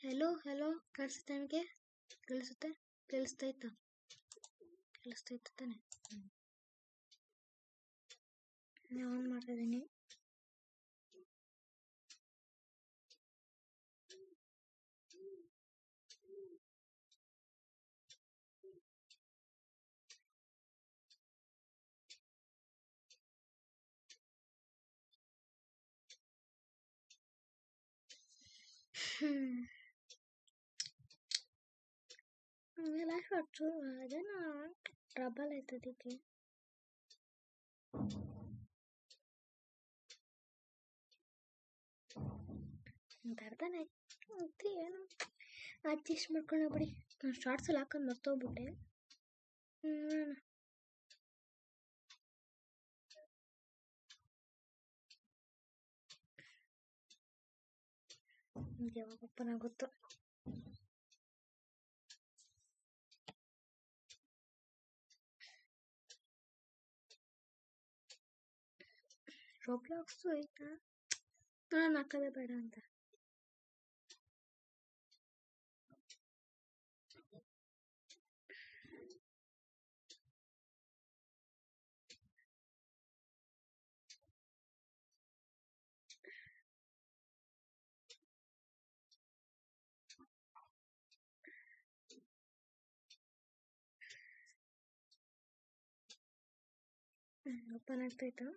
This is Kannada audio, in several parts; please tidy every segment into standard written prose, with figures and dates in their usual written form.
ಹೆಲೋ ಹೆಲೋ ಕೇಳಿಸುತ್ತೆ ನಿಮಗೆ? ಕೇಳಿಸ್ತೈತಾ? ಕೇಳಿಸ್ತೈತೆ ತಾನೆ? ನಾನು ಆನ್ ಮಾಡ್ತಾ ಇದ್ದೀನಿ. ಲೈಫ್ ಅದೇನೋ ಟ್ರಬಲ್ ಆಯ್ತದಕ್ಕೆ. ಬರ್ತಾನೆ ಏನು ಅಡ್ಜಸ್ಟ್ ಮಾಡ್ಕೊಂಡ ಬಿಡಿ. ನಾನು ಶಾರ್ಟ್ಸ್ ಅಲ್ಲಿ ಹಾಕೊಂಡು ಮರ್ತೋಗ್ಬಿಟ್ಟೆ. ಯಾವಾಗ ಓಪನ್ ಆಗುತ್ತೋ. ರೋಬ್ಲಾಕ್ಸು ಈಗ ನಾನು ಹಾಕೋದೇ ಬೇಡ ಅಂತ. ಓಪನ್ ಆಗ್ತೈತಾ?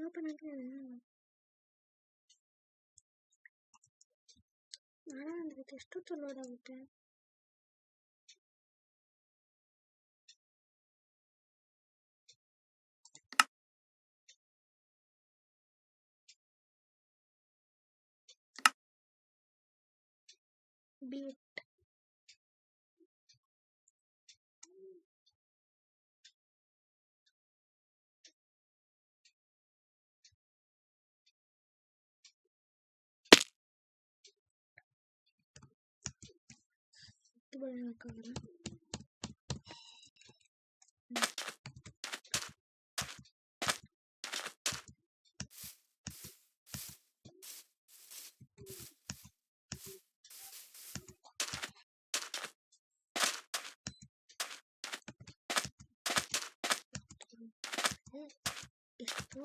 ಓಪನ್ ಆಗ್ತದೆ. ಮಾಡೋಣ ಎಷ್ಟೊತ್ತು ಲೋಡ್ ಆಗುತ್ತೆ? ಬೀಟ್ ಹಾಕೋಣ. ಎಷ್ಟು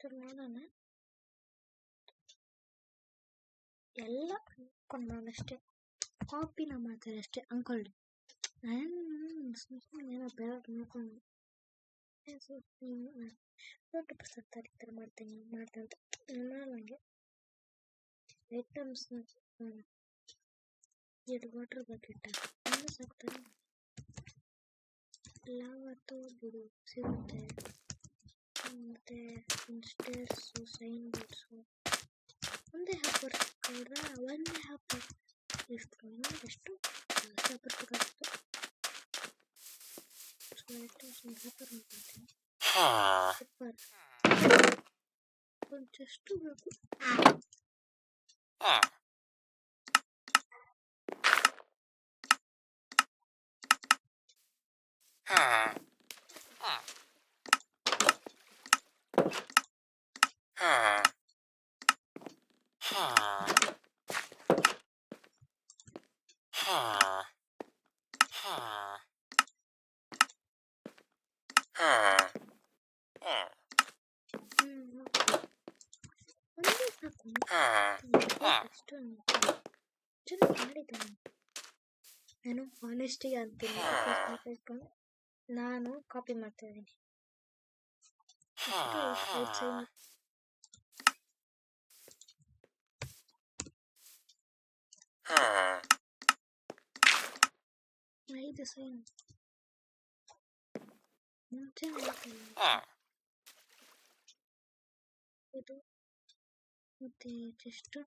ಎಷ್ಟಾಗ್ತದೆ ನೋಡೋಣ. ಎಲ್ಲ ಅನ್ಕೊಂಡು ನಾನಷ್ಟೇ ಕಾಪಿನ ಮಾಡ್ತಾರೆ ಅಷ್ಟೇ ಅಂದ್ಕೊಳ್ಳಿ. ಏನೋ ಬೇರೆ ನೋಡ್ಕೊಂಡು ಈ ಥರ ಮಾಡ್ತೀನಿ ಮಾಡ್ದಂತ ನನಗೆ ಐಟಮ್ಸ್ನ ಇದು ವಾಟರ್ ಬಕೆಟ್ ಇನ್ನೂ ಸಾಕ್ತಾರೆ. ಲಾವತ್ತು ಬಿಡು ಸಿಗುತ್ತೆ. ಮತ್ತು ಸ್ಟೇರ್ಸು ಸೈನ್ ಬೋರ್ಡ್ಸು ಒಂದೇ ಹ್ಯಾಪರ್ ಸಿಕ್ಕಿದ್ರೆ ಒಂದೇ ಹ್ಯಾಪರ್ ಎಷ್ಟು ಹ್ಯಾಪರ್ ಸಿಕ್ಕಾಗ್ತು. ಸೊ ಐಟಮ್ಸ್ ಒಂದು ಹ್ಯಾಪರ್ ಮಾಡ್ತೀನಿ. ಸೂಪರ್ ಒಂಚಷ್ಟು ಬೇಕು. ಒಂದೇ ಸಾಕು ಅಷ್ಟು ಚೆನ್ನಾಗಿ ಮಾಡಿದ್ದಾನೆ. ನಾನು ಆನೆಸ್ಟಿಗೆ ಅಂತೀನಿ. ನಾನು ಕಾಪಿ ಮಾಡ್ತಾ ಇದ್ದೀನಿ. ಐದು ಸೈನ್ ಮುಂಚೆ ಇದು ಮತ್ತೆ ಚೆಸ್ಟ್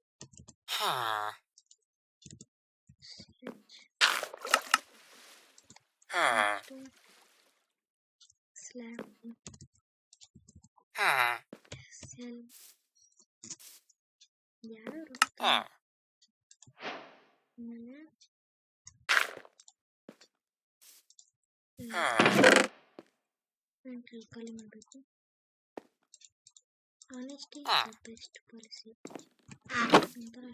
ಸ್ಲ್ಯಾಬ್ ಸೆಲ್ ಯಾರು ಆಮೇಲೆ ಖಾಲಿ ಮಾಡಬೇಕು. ಆನೆಸ್ಟಿ ಬೆಸ್ಟ್ ಪಾಲಿಸಿ ಒಂಥರ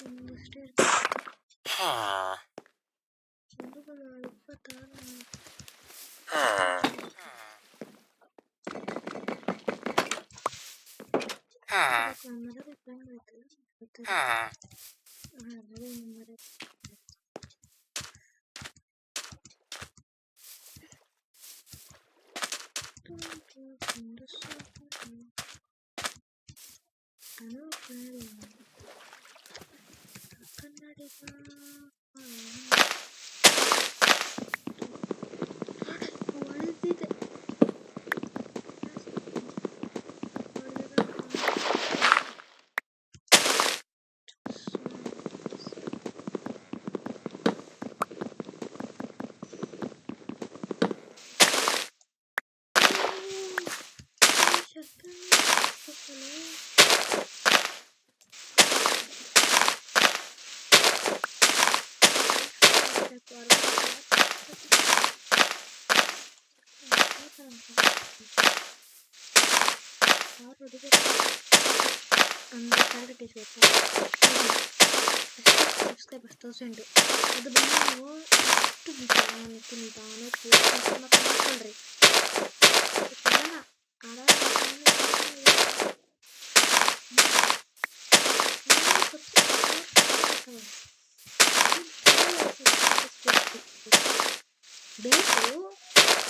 ಒಂದಷ್ಟೇ 1000 ಅದು ಬಂದು ನೀವು ಎಷ್ಟು ನಿಧಾನ ಮಾಡ್ಕೊಳ್ರಿ.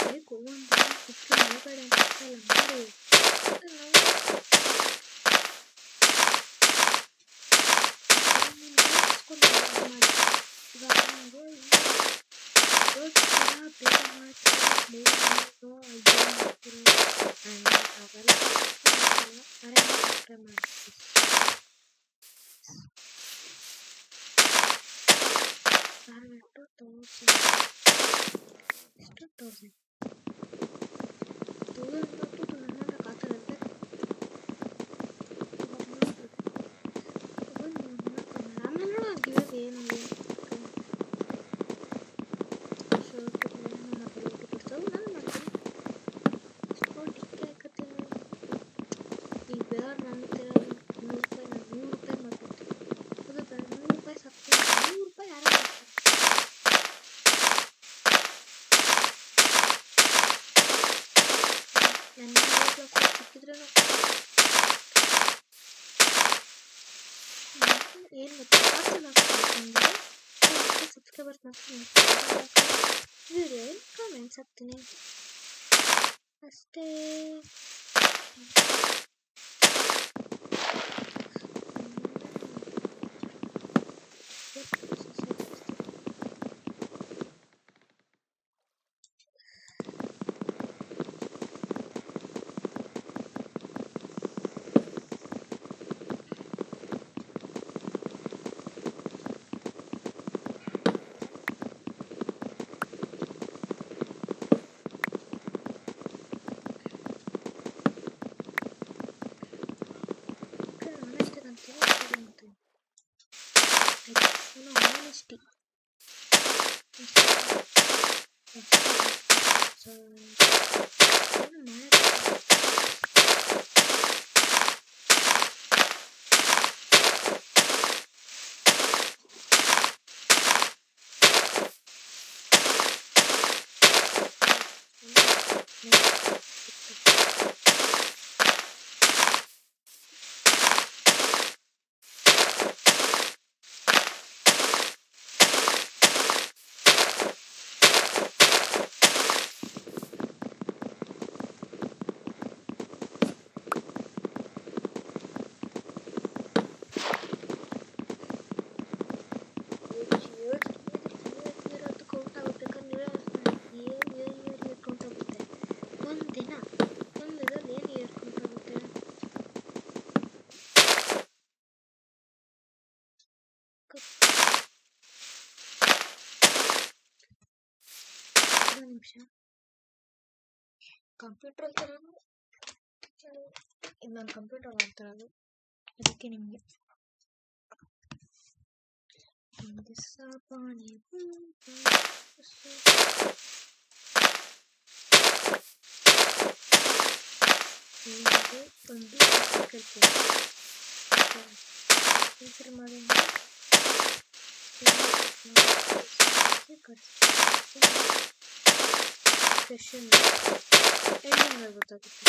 ಬೇಕು ಒಂದು ಮಾಡಬೇಡ ಅಂತ ಮಾಡಿ ನನ್ನ ಏನು ಗೊತ್ತಾ, ಸಬ್ಸ್ಕ್ರೈಬರ್ಸ್ ಮಾತ್ರ ವಿಡಿಯೋ ಕಾಮೆಂಟ್ಸ್ ಹಾಕ್ತೀನಿ ಅಷ್ಟೇ. honesty. ನಿಮಿಷ ಕಂಪ್ಯೂಟರ್ ನಾನು ಕಂಪ್ಯೂಟರ್ ಮಾಡ್ತಾ ಇರೋದು, ಅದಕ್ಕೆ ನಿಮಗೆ ಪಾನಿ ಒಂದು ಹೆಸರು ಮಾಡಿ ಸೆಷನ್ ಎಂಡಿಂಗ್ ಗೊತ್ತಾಗುತ್ತೆ.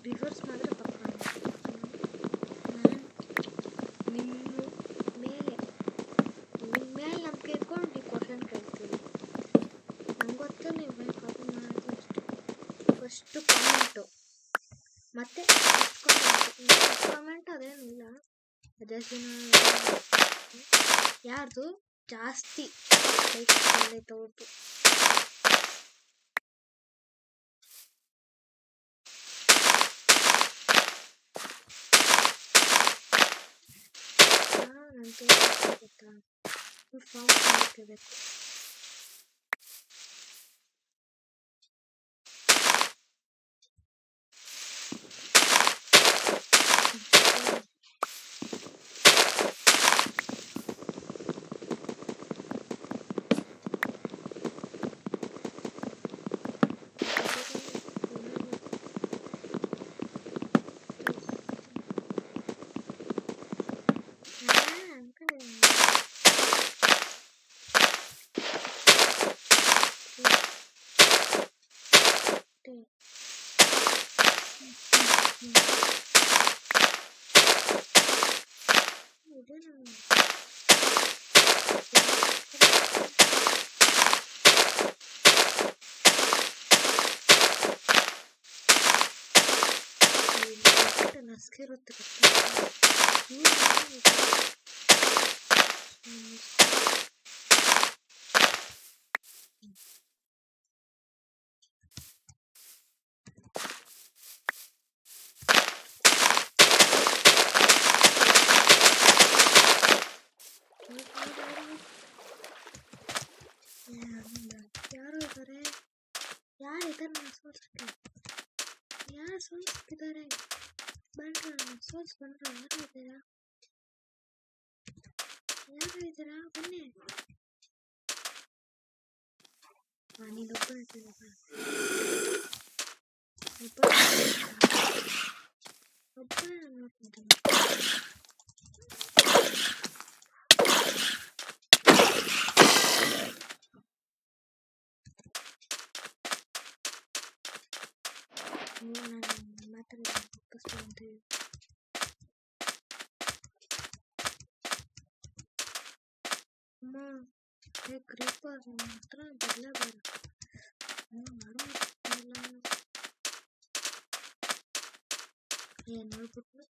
ರಿವರ್ಸ್ ಮಾಡಿದ್ರೆ ಪಕ್ಕ ನಿಮ್ಮ ಮೇಲೆ ನಂಬಿಕೆ ಇಟ್ಕೊಂಡು ಈ ಕ್ವಶನ್ ಕೇಳ್ತೀವಿ. ನಂಗೆ ಗೊತ್ತು ನೀವು ಕಾಪಿ ಮಾಡೋದು ಅಷ್ಟು. ಫಸ್ಟು ಕಾಮೆಂಟು ಮತ್ತು ಫಸ್ಟ್ ಕಾಮೆಂಟ್ ಅದೇನಿಲ್ಲ, ಜಾಸ್ತಿ ಯಾರ್ದು ಜಾಸ್ತಿ ಲೈಕ್ ಬಂದೈತೆ ಅವ್ರದ್ದು. ನಾನು ಗೊತ್ತಾ ಫಾರ್ಮ್ ಮಾಡ್ಕೋಬೇಕು. ನಸ್ಕಿರುತ್ತೆ ಯಾರು ಸೋಲ್ಸಿದ್ದಾರೆ ಬಂದ್ರ ಸೋಲ್ಸ್ ಬಂದ್ರ ಯಾರು ಇದ್ದೀರಾ ಬನ್ನಿ. ನೀನೊಬ್ಬ ನೋಡ್ಕೊಂತೀನಿ. ನಾನು ಮಾತಾಡೋದು ತಪ್ಪಿಸ್ತೀನಿ ಅಂತ ಹೇಳಿ. ಅಮ್ಮ ಕ್ರೀಪರ್ ಹತ್ರ ಬರಲೇಬೇಡ. ಮಾಡೋಲ್ಲ ಏನು ಹೇಳ್ಬಿಟ್ಟು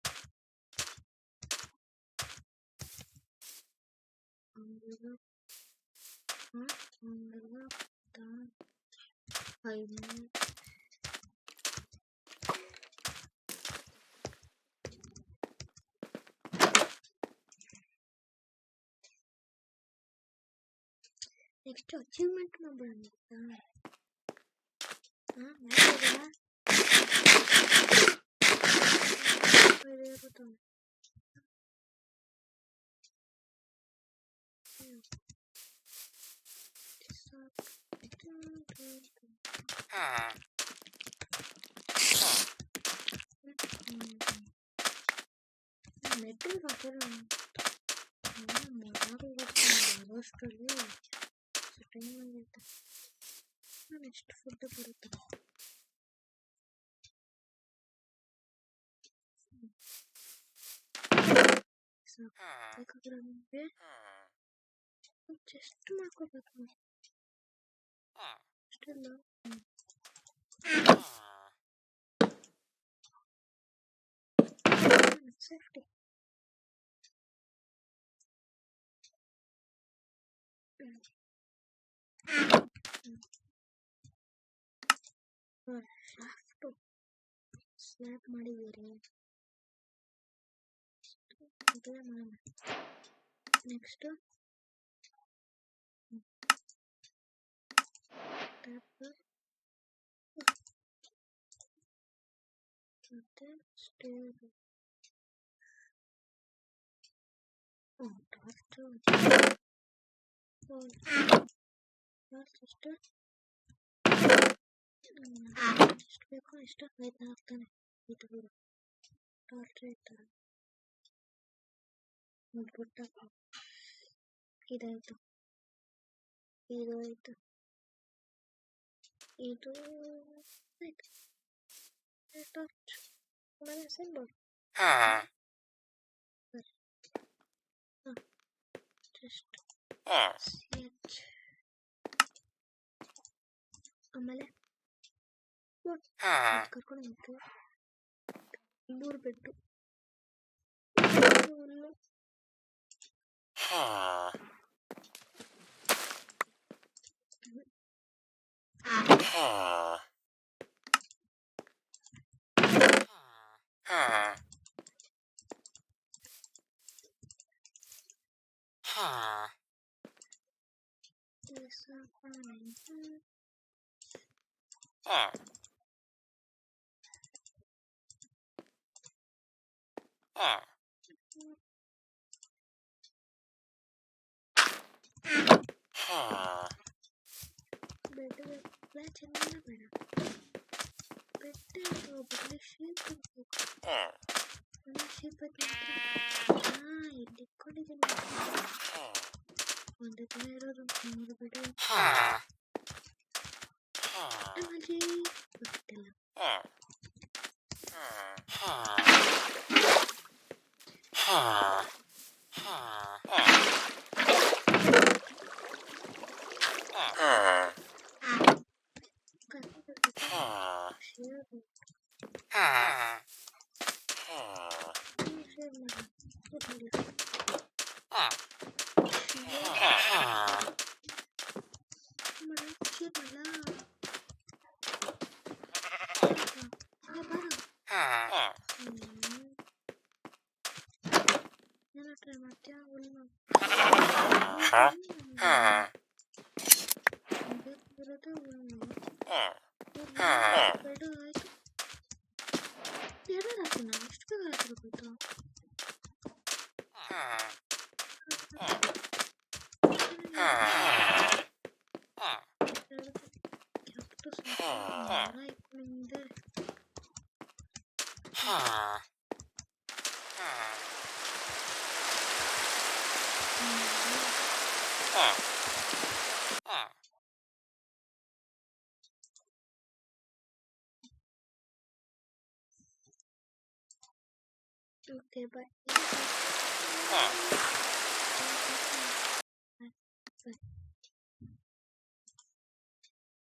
ಹಂಗೆಲ್ಲ ಹಂಗೆಲ್ಲ 5 minutes. ನೆಕ್ಸ್ಟ್ ಅಚೀವ್ಮೆಂಟ್ ಮಾಡೋಣ. ಮೆಟ್ರಿಕ್ ಹಾಕೋಣ ಅಷ್ಟರಲ್ಲಿ ಟೈಮ್ ಆಗೈತೆ. ನಾನು ಎಷ್ಟು ಫುಡ್ ಬರುತ್ತೆ ಬೇಕಾದ್ರೆ ನಮಗೆ ಜಸ್ಟ್ ಮಾಡ್ಕೋಬೇಕು ಅಷ್ಟೆಲ್ಲ. ಸೇಫ್ಟಿ ಶಾಫ್ಟು ಸ್ಲ್ಯಾಬ್ ಮಾಡಿದ್ದೀರಿ. ಇದೆಲ್ಲ ಮಾಡೋಣ. ನೆಕ್ಸ್ಟ್ ಟ್ಯಾಪ್ ಮತ್ತೆ ಸ್ಟೇರ್ ಟಾರ್ಚ್ ಅಷ್ಟೇ. ಎಷ್ಟು ಬೇಕೋ ಎಷ್ಟು ಆಯ್ತು ಹಾಕ್ತಾನೆ. ಇದು ಬಿಡು ಟಾರ್ಚ್ ಆಯ್ತಲ್ಲ ನೋಡ್ಬಿಟ್ಟ. ಇದಾಯ್ತು ಇದು ಆಯ್ತು ಇದು ಆಯ್ತು. ಟಾರ್ಚ್ ಆಮೇಲೆ ಸಿಂಬಲ್ ಜಸ್ಟ್ ಸ್ಕೆಚ್ ಆಮೇಲೆ ಕರ್ಕೊಂಡು ಹೋಗ್ತು 3 ಬೆಡ್ಡು ಹುಲ್ಲು ಬೆಡ್ ಚೆನ್ನಾಗಿಲ್ಲ ಬೇಡ. ಬೆಡ್ ಬದಲು ಶೀಪ್ ಇರಬೇಕು. ಶೀಪ್ ಇಲ್ಲಿ ಇಟ್ಕೊಂಡಿದ್ದೀನಿ. ಒಂದು ದಿನ ಇರೋದು 3 ಬೆಡ್ ಅಜ್ಜಿ ಗೊತ್ತಿಲ್ಲ. ಟ್ರೈ ಮಾಡ್ತೀಯ ಹುಲ್ಲು ಬರೋದು ಹುಲ್ಲು ಬೆಡ್ ಆಯ್ತು. ಎರಡು ಹಾಕೋಣ. ಎಷ್ಟು ಬೇಗ ಹಾಕಿರ್ಬೋದು. Okay bye. ಹಾಂ.